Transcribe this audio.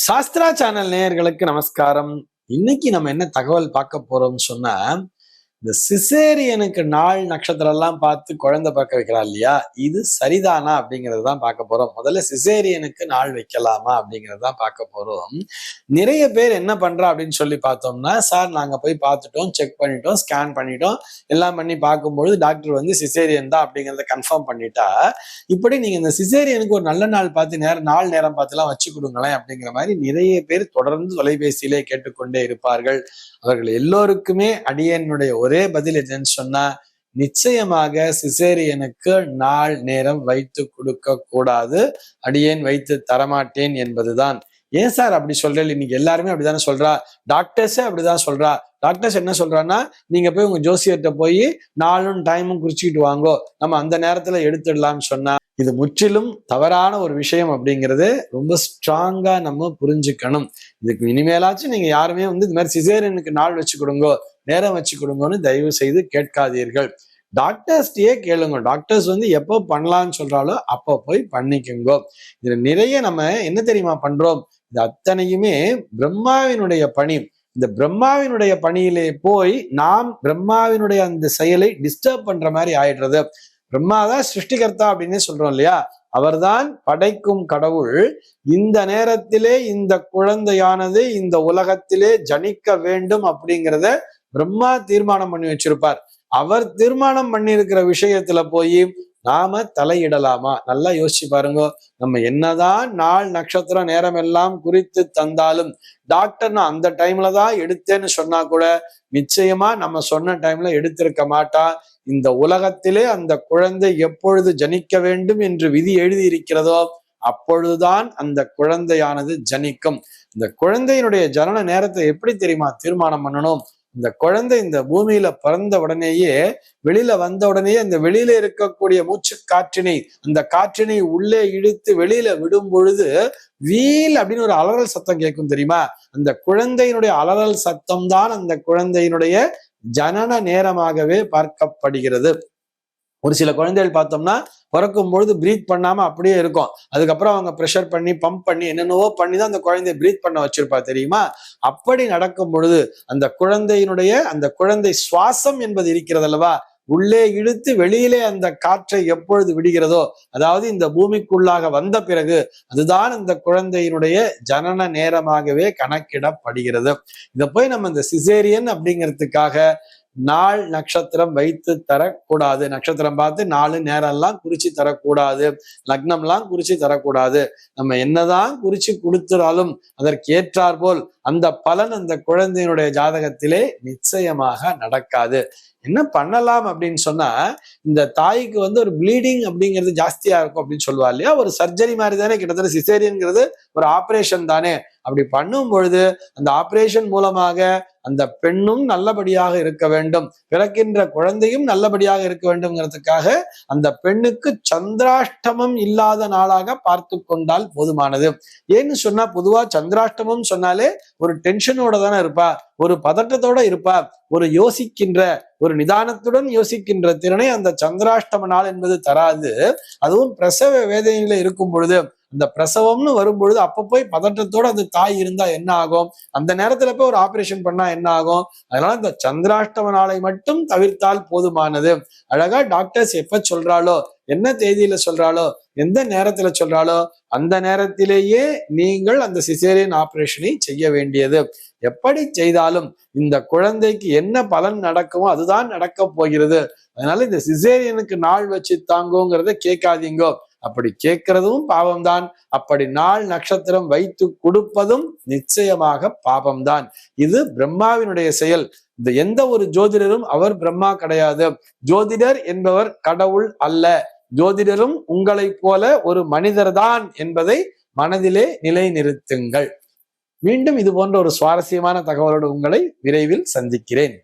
Sastra channel நேயர்களுக்கு நமஸ்காரம். இன்னைக்கு நம்ம என்ன தகவல் பார்க்க போறோம்னு சொன்னா, இந்த சிசேரியனுக்கு நாள் நட்சத்திரம் எல்லாம் பார்த்து குழந்தை பார்க்க வைக்கிறா இல்லையா, இது சரிதானா அப்படிங்கறது தான் பார்க்க போறோம். முதல்ல சிசேரியனுக்கு நாள் வைக்கலாமா அப்படிங்கறது தான் பார்க்க போறோம். நிறைய பேர் என்ன பண்றா அப்படின்னு சொல்லி பார்த்தோம்னா, சார் நாங்க போய் பார்த்துட்டோம், செக் பண்ணிட்டோம், ஸ்கேன் பண்ணிட்டோம், எல்லாம் பண்ணி பார்க்கும்பொழுது டாக்டர் வந்து சிசேரியன் தான் அப்படிங்கறத கன்ஃபார்ம் பண்ணிட்டா, இப்படி நீங்க இந்த சிசேரியனுக்கு ஒரு நல்ல நாள் பார்த்து நாள் நேரம் பார்த்து எல்லாம் வச்சு கொடுங்களேன் அப்படிங்கிற மாதிரி நிறைய பேர் தொடர்ந்து தொலைபேசியிலே கேட்டுக்கொண்டே இருப்பார்கள். அவர்கள் எல்லோருக்குமே அடியனுடைய ஒரே பதில் என்னன்னு சொன்னா, நிச்சயமாக சிசேரியனுக்கு நாள் நேரம் வைத்து கொடுக்க கூடாது, அடியேன் வைத்து தரமாட்டேன் என்பதுதான். ஏன் சார் அப்படி சொல்றேன்? இன்னைக்கு எல்லாருமே அப்படித்தானே சொல்றா, டாக்டர்ஸே அப்படிதான் சொல்றா. டாக்டர்ஸ் என்ன சொல்றான்னா, நீங்க போய் உங்க ஜோசியர்கிட்ட போய் நாளும் டைமும் குறிச்சுக்கிட்டு வாங்கோ, நம்ம அந்த நேரத்துல எடுத்துடலாம்னு சொன்னா, இது முற்றிலும் தவறான ஒரு விஷயம் அப்படிங்கிறது ரொம்ப ஸ்ட்ராங்கா நம்ம புரிஞ்சுக்கணும். இதுக்கு இனிமேலாச்சும் நீங்க யாருமே வந்து இந்த மாதிரி சிசேரியனுக்கு நாள் வச்சு கொடுங்கோ, நேரம் வச்சு கொடுங்கன்னு தயவு செய்து கேட்காதீர்கள். டாக்டர்ஸ்டே கேளுங்க. டாக்டர்ஸ் வந்து எப்போ பண்ணலாம்னு சொல்றாலோ அப்போ போய் பண்ணிக்கோங்க. இதுல நிறைய நம்ம என்ன தெரியுமா பண்றோம், இது அத்தனையுமே பிரம்மாவினுடைய பணி. இந்த பிரம்மாவினுடைய பணியிலே போய் நாம் பிரம்மாவினுடைய அந்த செயலை டிஸ்டர்ப் பண்ற மாதிரி ஆயிடுறது. பிரம்மாதான் சிருஷ்டிகர்த்தா அப்படின்னு சொல்றோம் இல்லையா, அவர்தான் படைக்கும் கடவுள். இந்த நேரத்திலே இந்த குழந்தையானது இந்த உலகத்திலே ஜனிக்க வேண்டும் அப்படிங்கிறத பிரம்மா தீர்மானம் பண்ணி வச்சிருப்பார். அவர் தீர்மானம் பண்ணி இருக்கிற விஷயத்துல போய் நாம தலையிடலாமா? நல்லா யோசிச்சு பாருங்க. நம்ம என்னதான் நாள் நட்சத்திரம் நேரம் எல்லாம் குறித்து தந்தாலும், டாக்டர் நான் அந்த டைம்ல தான் எடுத்தேன்னு சொன்னா கூட நிச்சயமா நம்ம சொன்ன டைம்ல எடுத்திருக்க மாட்டா. இந்த உலகத்திலே அந்த குழந்தை எப்பொழுது ஜனிக்க வேண்டும் என்று விதி எழுதி இருக்கிறதோ அப்பொழுதுதான் அந்த குழந்தையானது ஜனிக்கும். இந்த குழந்தையினுடைய ஜனன நேரத்தை எப்படி தெரியுமா தீர்மானம் பண்ணணும்? இந்த குழந்தை இந்த பூமியில பிறந்த உடனேயே, வெளியில வந்த உடனேயே அந்த வெளியில இருக்கக்கூடிய மூச்சு காற்றினை, அந்த காற்றினை உள்ளே இழுத்து வெளியில விடும் பொழுது வீல் அப்படின்னு ஒரு அலறல் சத்தம் கேட்கும் தெரியுமா? அந்த குழந்தையினுடைய அலறல் சத்தம் தான் அந்த குழந்தையினுடைய ஜனன நேரமாகவே பார்க்கப்படுகிறது. ஒரு சில குழந்தைகள் பார்த்தோம்னா பிறக்கும் பொழுது பிரீத் பண்ணாம அப்படியே இருக்கும். அதுக்கப்புறம் அவங்க ப்ரெஷர் பண்ணி பம்ப் பண்ணி என்னென்னவோ பண்ணி தான் அந்த குழந்தைய பிரீத் பண்ண வச்சிருப்பா தெரியுமா? அப்படி நடக்கும் பொழுது அந்த குழந்தை சுவாசம் என்பது இருக்கிறது அல்லவா, உள்ளே இழுத்து வெளியிலே அந்த காற்றை எப்பொழுது விடுகிறதோ, அதாவது இந்த பூமிக்குள்ளாக வந்த பிறகு, அதுதான் அந்த குழந்தையினுடைய ஜனன நேரமாகவே கணக்கிடப்படுகிறது. இதை போய் நம்ம இந்த சிசேரியன் அப்படிங்கிறதுக்காக நாள் நட்சத்திரம் வைத்து தரக்கூடாது. நட்சத்திரம் பார்த்து நாலு நேரம் எல்லாம் குறிச்சு தரக்கூடாது, லக்னம் எல்லாம் குறிச்சு தரக்கூடாது. நம்ம என்னதான் குறிச்சு கொடுத்தாலும் அதற்கு ஏற்றார் போல் அந்த பலன் அந்த குழந்தையினுடைய ஜாதகத்திலே நிச்சயமாக நடக்காது. என்ன பண்ணலாம் அப்படின்னு சொன்னா, இந்த தாய்க்கு வந்து ஒரு ப்ளீடிங் அப்படிங்கிறது ஜாஸ்தியா இருக்கும் அப்படின்னு சொல்லுவா இல்லையா, ஒரு சர்ஜரி மாதிரி தானே, கிட்டத்தட்ட சிசேரியன்ங்கிறது ஒரு ஆபரேஷன் தானே. அப்படி பண்ணும் பொழுது அந்த ஆபரேஷன் மூலமாக அந்த பெண்ணும் நல்லபடியாக இருக்க வேண்டும், பிறக்கின்ற குழந்தையும் நல்லபடியாக இருக்க வேண்டும்ங்கிறதுக்காக அந்த பெண்ணுக்கு சந்திராஷ்டமம் இல்லாத நாளாக பார்த்து கொண்டால் போதுமானது. ஏன்னு சொன்னா, பொதுவா சந்திராஷ்டமம் சொன்னாலே ஒரு டென்ஷனோட தானே இருப்பா, ஒரு பதட்டத்தோட இருப்பா, ஒரு யோசிக்கின்ற, ஒரு நிதானத்துடன் யோசிக்கின்ற திறனை அந்த சந்திராஷ்டம நாள் என்பது தராது. அதுவும் பிரசவ வேதனையில இருக்கும் பொழுது, அந்த பிரசவம்னு வரும்பொழுது அப்ப போய் பதட்டத்தோட அந்த தாய் இருந்தா என்ன ஆகும்? அந்த நேரத்துல போய் ஒரு ஆபரேஷன் பண்ணா என்ன ஆகும்? அதனால இந்த சந்திராஷ்டம நாளை மட்டும் தவிர்த்தால் போதுமானது. அழகா டாக்டர்ஸ் எப்ப சொல்றாளோ, என்ன தேதியில சொல்றாளோ, எந்த நேரத்துல சொல்றாளோ அந்த நேரத்திலேயே நீங்கள் அந்த சிசேரியன் ஆபரேஷனை செய்ய வேண்டியது. எப்படி செய்தாலும் இந்த குழந்தைக்கு என்ன பலன் நடக்குமோ அதுதான் நடக்க போகிறது. அதனால இந்த சிசேரியனுக்கு நாள் வச்சு தாங்கோங்கிறத கேட்காதீங்கோ. அப்படி கேட்கிறதும் பாவம்தான், அப்படி நாள் நட்சத்திரம் வைத்து கொடுப்பதும் நிச்சயமாக பாவம்தான். இது பிரம்மாவினுடைய செயல். இந்த எந்த ஒரு ஜோதிடரும் அவர் பிரம்மா கிடையாது. ஜோதிடர் என்பவர் கடவுள் அல்ல. ஜோதிடரும் உங்களைப் போல ஒரு மனிதர்தான் என்பதை மனதிலே நிலைநிறுத்துங்கள். மீண்டும் இது போன்ற ஒரு சுவாரஸ்யமான தகவலோடு உங்களை விரைவில் சந்திக்கிறேன்.